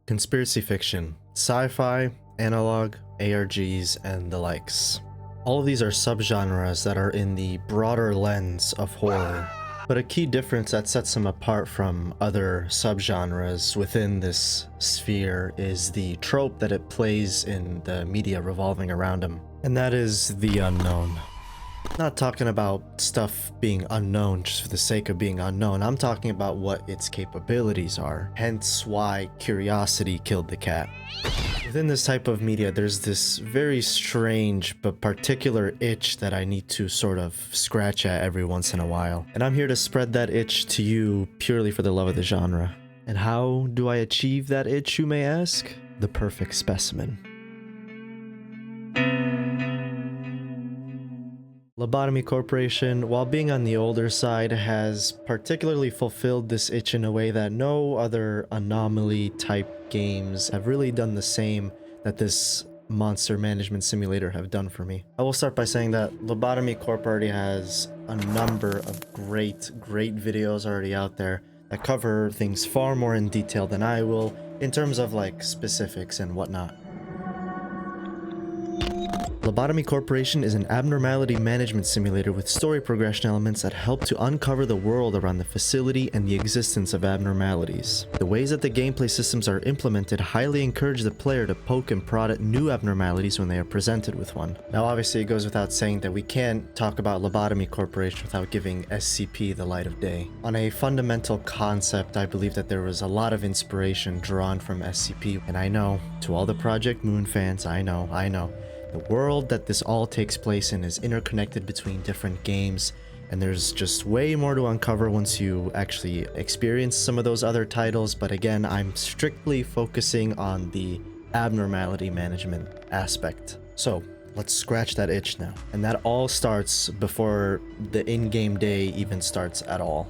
conspiracy fiction, sci-fi, analog, ARGs, and the likes. All of these are subgenres that are in the broader lens of horror, but a key difference that sets them apart from other subgenres within this sphere is the trope that it plays in the media revolving around them, and that is the unknown. Not talking about stuff being unknown just for the sake of being unknown. I'm talking about what its capabilities are, hence why curiosity killed the cat. Within this type of media, there's this very strange but particular itch that I need to sort of scratch at every once in a while. And I'm here to spread that itch to you purely for the love of the genre. And how do I achieve that itch, you may ask? The perfect specimen. Lobotomy Corporation, while being on the older side, has particularly fulfilled this itch in a way that no other anomaly type games have really done the same that this monster management simulator have done for me. I will start by saying that Lobotomy Corp already has a number of great videos already out there that cover things far more in detail than I will in terms of like specifics and whatnot. Lobotomy Corporation is an abnormality management simulator with story progression elements that help to uncover the world around the facility and the existence of abnormalities. The ways that the gameplay systems are implemented highly encourage the player to poke and prod at new abnormalities when they are presented with one. Now obviously it goes without saying that we can't talk about Lobotomy Corporation without giving SCP the light of day. On a fundamental concept, I believe that there was a lot of inspiration drawn from SCP, and I know, to all the Project Moon fans, I know. The world that this all takes place in is interconnected between different games, and there's just way more to uncover once you actually experience some of those other titles, but again, I'm strictly focusing on the abnormality management aspect. So, let's scratch that itch now. And that all starts before the in-game day even starts at all.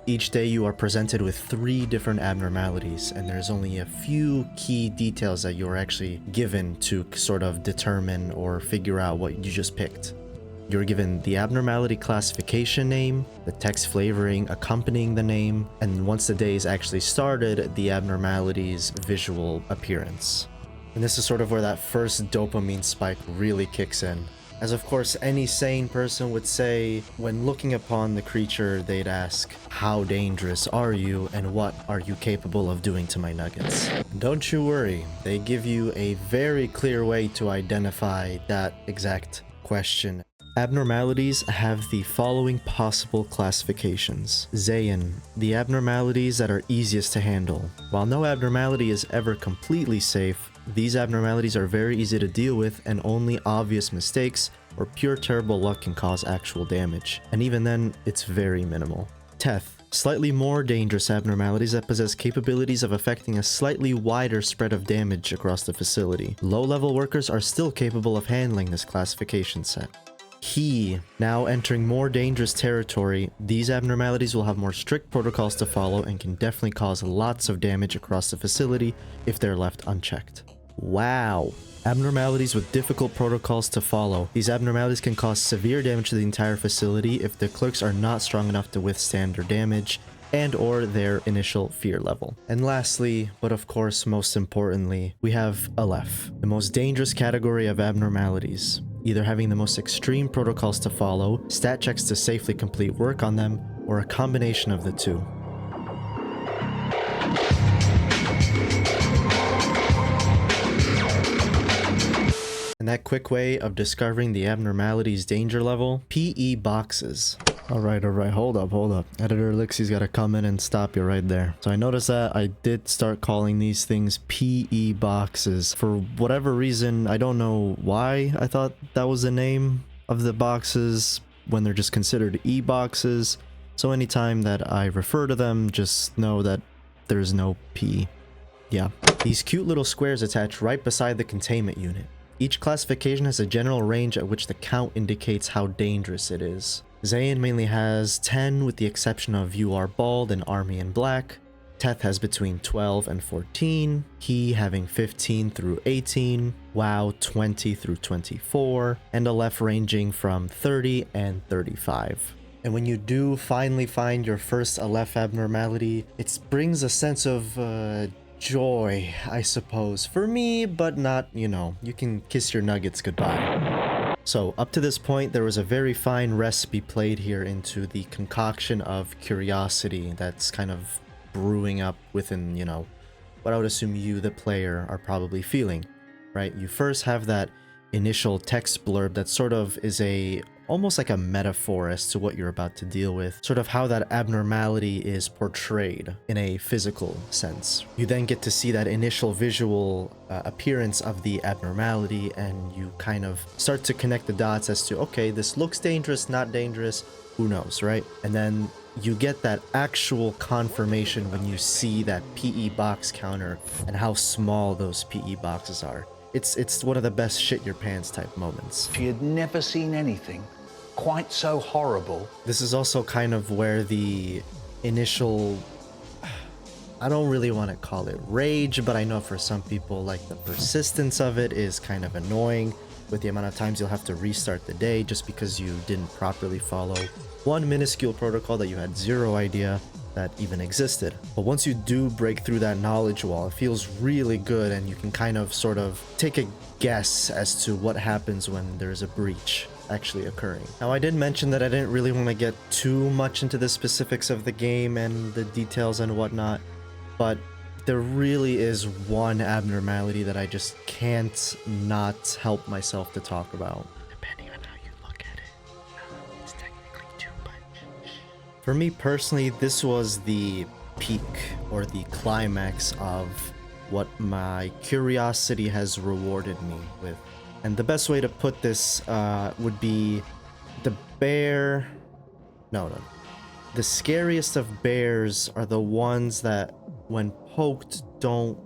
Each day you are presented with 3 different abnormalities, and there's only a few key details that you're actually given to sort of determine or figure out what you just picked. You're given the abnormality classification name, the text flavoring accompanying the name, and once the day is actually started, the abnormality's visual appearance. And this is sort of where that first dopamine spike really kicks in. As of course any sane person would say, when looking upon the creature, they'd ask, how dangerous are you and what are you capable of doing to my nuggets? Don't you worry, they give you a very clear way to identify that exact question. Abnormalities have the following possible classifications. Zayn, the abnormalities that are easiest to handle. While no abnormality is ever completely safe, these abnormalities are very easy to deal with, and only obvious mistakes or pure terrible luck can cause actual damage. And even then, it's very minimal. Teth, slightly more dangerous abnormalities that possess capabilities of affecting a slightly wider spread of damage across the facility. Low-level workers are still capable of handling this classification set. He, now entering more dangerous territory, these abnormalities will have more strict protocols to follow and can definitely cause lots of damage across the facility if they're left unchecked. Wow. Abnormalities with difficult protocols to follow. These abnormalities can cause severe damage to the entire facility if the clerks are not strong enough to withstand their damage and or their initial fear level. And lastly, but of course most importantly, we have Aleph, the most dangerous category of abnormalities, either having the most extreme protocols to follow, stat checks to safely complete work on them, or a combination of the two. And that quick way of discovering the abnormality's danger level, PE boxes. Alright, hold up. Editor Elixir's gotta come in and stop you right there. So I noticed that I did start calling these things PE boxes. For whatever reason, I don't know why I thought that was the name of the boxes when they're just considered E boxes. So anytime that I refer to them, just know that there's no P. Yeah. These cute little squares attach right beside the containment unit. Each classification has a general range at which the count indicates how dangerous it is. Zayn mainly has 10 with the exception of You Are Bald and Army in Black. Teth has between 12 and 14. He having 15 through 18. WoW 20 through 24. And Aleph ranging from 30 and 35. And when you do finally find your first Aleph abnormality, it brings a sense of joy, I suppose, for me, but not, you know, you can kiss your nuggets goodbye. So up to this point, there was a very fine recipe played here into the concoction of curiosity that's kind of brewing up within, you know, what I would assume you, the player, are probably feeling, right? You first have that initial text blurb that sort of is almost like a metaphor as to what you're about to deal with, sort of how that abnormality is portrayed in a physical sense. You then get to see that initial visual appearance of the abnormality, and you kind of start to connect the dots as to, okay, this looks dangerous, not dangerous, who knows, right? And then you get that actual confirmation when you see that PE box counter and how small those PE boxes are. It's one of the best shit your pants type moments. She had never seen anything quite so horrible. This is also kind of where the initial, I don't really want to call it rage, but I know for some people, like, the persistence of it is kind of annoying with the amount of times you'll have to restart the day just because you didn't properly follow one minuscule protocol that you had zero idea that even existed. But once you do break through that knowledge wall, it feels really good, and you can kind of sort of take a guess as to what happens when there's a breach actually occurring. Now, I did mention that I didn't really want to get too much into the specifics of the game and the details and whatnot, but there really is one abnormality that I just can't not help myself to talk about. Depending on how you look at it, it's technically too much. For me personally, this was the peak or the climax of what my curiosity has rewarded me with. And the best way to put this would be the bear... No. The scariest of bears are the ones that, when poked, don't...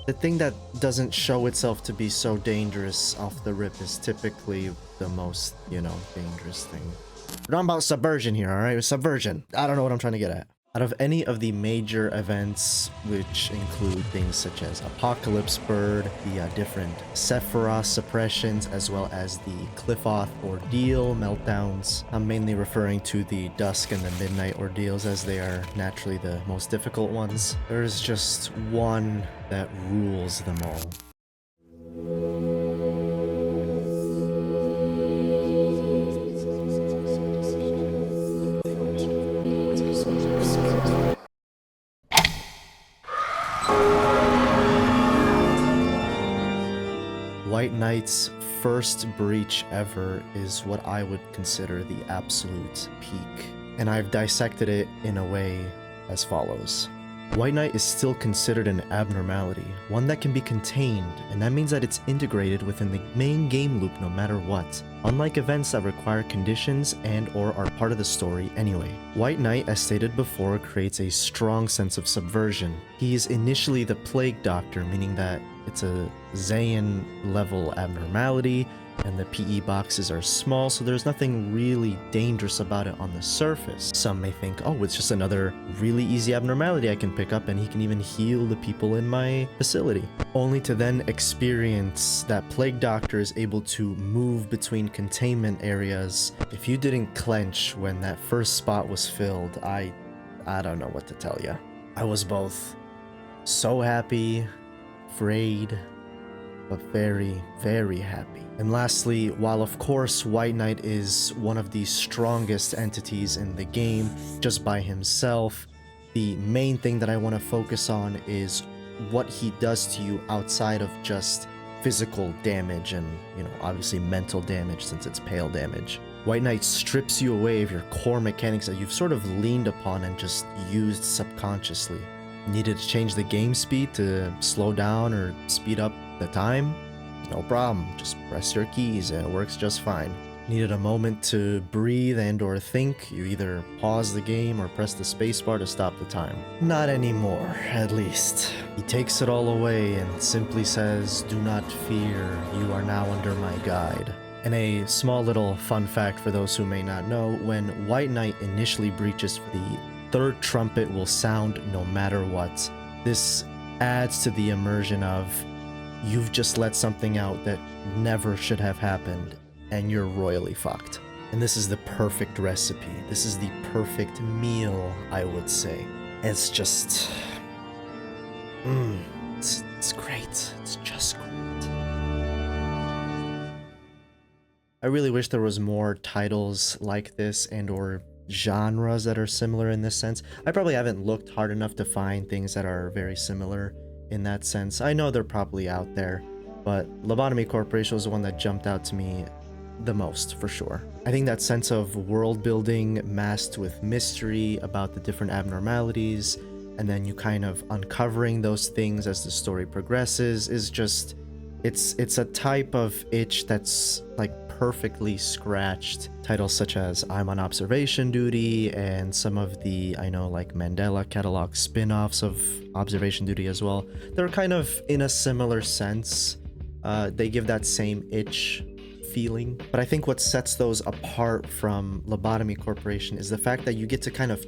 The thing that doesn't show itself to be so dangerous off the rip is typically the most, you know, dangerous thing. We're talking about subversion here, alright? Subversion. I don't know what I'm trying to get at. Out of any of the major events, which include things such as Apocalypse Bird, the different Sephiroth suppressions, as well as the Cliffoth Ordeal meltdowns, I'm mainly referring to the Dusk and the Midnight Ordeals as they are naturally the most difficult ones. There's just one that rules them all. White Knight's first breach ever is what I would consider the absolute peak, and I've dissected it in a way as follows. White Knight is still considered an abnormality, one that can be contained, and that means that it's integrated within the main game loop no matter what, unlike events that require conditions and or are part of the story anyway. White Knight, as stated before, creates a strong sense of subversion. He is initially the Plague Doctor, meaning that it's a Zayn level abnormality, and the PE boxes are small, so there's nothing really dangerous about it on the surface. Some may think, oh, it's just another really easy abnormality I can pick up, and he can even heal the people in my facility. Only to then experience that Plague Doctor is able to move between containment areas. If you didn't clench when that first spot was filled, I don't know what to tell you. I was both so happy, afraid, but very, very happy. And lastly, while of course White Knight is one of the strongest entities in the game just by himself, the main thing that I want to focus on is what he does to you outside of just physical damage and, you know, obviously mental damage since it's pale damage. White Knight strips you away of your core mechanics that you've sort of leaned upon and just used subconsciously. Needed to change the game speed to slow down or speed up the time? No problem, just press your keys and it works just fine. Needed a moment to breathe and or think? You either pause the game or press the spacebar to stop the time. Not anymore, at least. He takes it all away and simply says, "Do not fear, you are now under my guide." And a small little fun fact for those who may not know, when White Knight initially breaches, the third trumpet will sound no matter what. This adds to the immersion of, you've just let something out that never should have happened, and you're royally fucked. And this is the perfect recipe. This is the perfect meal, I would say. It's just... it's great. It's just great. I really wish there was more titles like this and or genres that are similar in this sense. I probably haven't looked hard enough to find things that are very similar in that sense. I know they're probably out there, but Lobotomy Corporation was the one that jumped out to me the most, for sure. I think that sense of world building masked with mystery about the different abnormalities, and then you kind of uncovering those things as the story progresses is just, it's a type of itch that's like perfectly scratched. Titles such as I'm on Observation Duty and some of the, I know, like Mandela catalog spin-offs of Observation Duty as well, they're kind of in a similar sense. They give that same itch feeling. But I think what sets those apart from Lobotomy Corporation is the fact that you get to kind of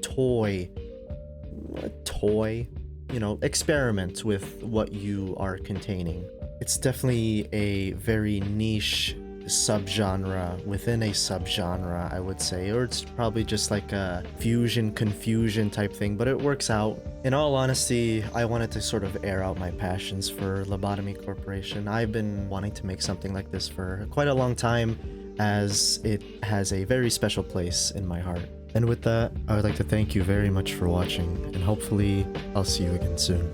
experiment with what you are containing. It's definitely a very niche subgenre within a subgenre, I would say, or it's probably just like a fusion confusion type thing, but it works out. In all honesty, I wanted to sort of air out my passions for Lobotomy Corporation. I've been wanting to make something like this for quite a long time, as it has a very special place in my heart. And with that, I would like to thank you very much for watching, and hopefully I'll see you again soon.